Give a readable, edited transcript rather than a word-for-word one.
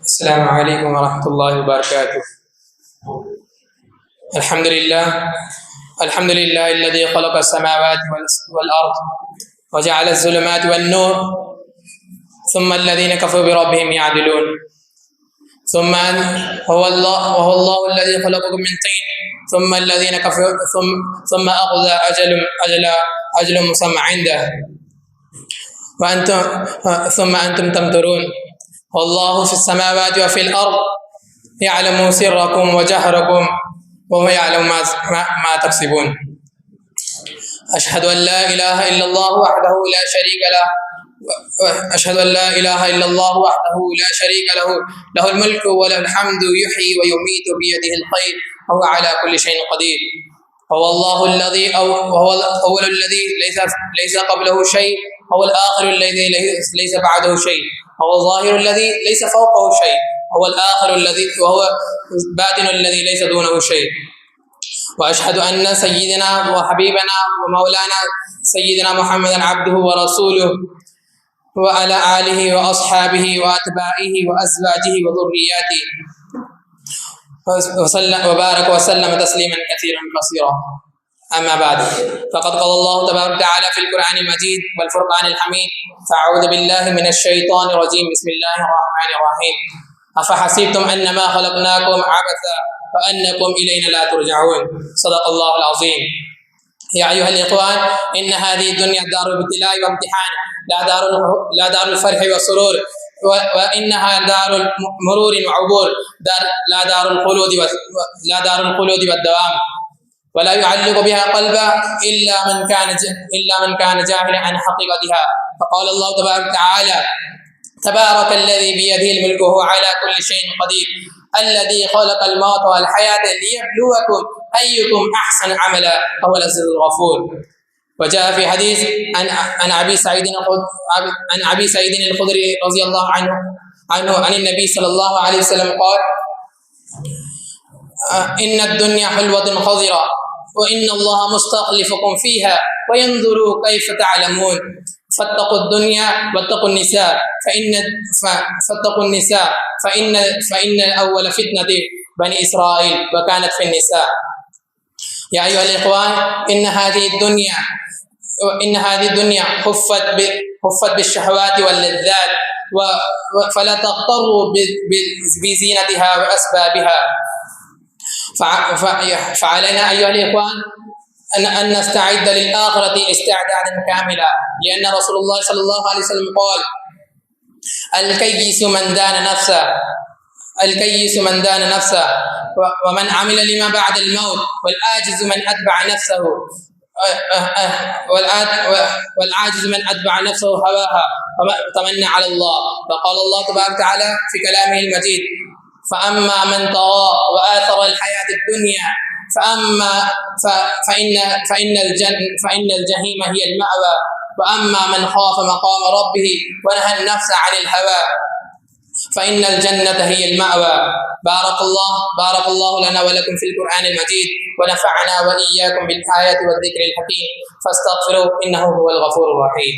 السلام عليكم ورحمة الله وبركاته. الحمد لله الذي خلق السماوات والأرض وجعل الظلمات والنور ثم الذين كفروا بربهم يعدلون ثم هو الله الذي خلقكم من طين ثم الذين كفروا ثم أقضى أجل مسمى عنده ثم أنتم تمترون. والله في السماوات وفي الأرض يعلم سركم وجهركم وهو يعلم ما تكسبون. أشهد أن لا إله إلا الله وحده لا شريك له أشهد أن لا إله إلا الله وحده لا شريك له له الملك وله الحمد يحيي ويميت بيده الخير وهو على كل شيء قدير. هو الله الذي وهو الأول الذي ليس قبله شيء، هو الآخر الذي ليس بعده شيء، هو الظاهر الذي ليس فوقه شيء، هو الآخر الذي وهو الباطن الذي ليس دونه شيء. وأشهد أن سيدنا وحبيبنا ومولانا سيدنا محمدا عبده ورسوله وعلى آله وأصحابه وأتباعه وأزواجه وذرياته وبارك وسلم تسليما كثيرا كثيرا. أما بعد، فقد قال الله تبارك وتعالى في القرآن المجيد والفرقان الحميد: فأعوذ بالله من الشيطان الرجيم، بسم الله الرحمن الرحيم. أفحسبتم أنما خلقناكم عبثا وأنكم إلينا لا ترجعون. صدق الله العظيم. يا أيها الإخوان، إن هذه الدنيا دار ابتلاء وامتحان، لا دار الفرح والسرور، وإنها دار مرور وعبور، لا دار الخلود والدوام، ولا يعلق بها قلبا إلا من كان جاهلا عن حقيقتها. فقال الله تبارك وتعالى: تبارك الذي بيده الملك وهو على كل شيء قدير، الذي خلق الموت والحياة ليبلوكم أيكم أحسن عملا وهو العزيز الغفور. وجاء في حديث عن أبي سعيد الخدري رضي الله عنه عن النبي صلى الله عليه وسلم قال: إن الدنيا حلوة خضرة وإن الله مستخلفكم فيها وينظروا كيف تعلمون. فاتقوا الدنيا واتقوا النساء فإن أول فتنة بني إسرائيل وكانت في النساء. يا أيها الإخوان، إن هذه الدنيا حفت بالشهوات واللذات، فلا تغتروا بزينتها وأسبابها. فعلينا أيها الإخوان أن نستعد للآخرة استعدادا كاملا، لأن رسول الله صلى الله عليه وسلم قال: الكيس من دان نفسه ومن عمل لما بعد الموت، والعاجز من أتبع نفسه هواها وتمنى على الله. فقال الله تبارك وتعالى في كلامه المجيد: فأما من طغى وآثر الحياة الدنيا فإن الجحيم هي المأوى، وأما من خاف مقام ربه ونهى النفس عن الهوى فإن الجنة هي المأوى. بارك الله لنا ولكم في القرآن المجيد، ونفعنا وإياكم بالآيات والذكر الحكيم، فاستغفروه إنه هو الغفور الرحيم.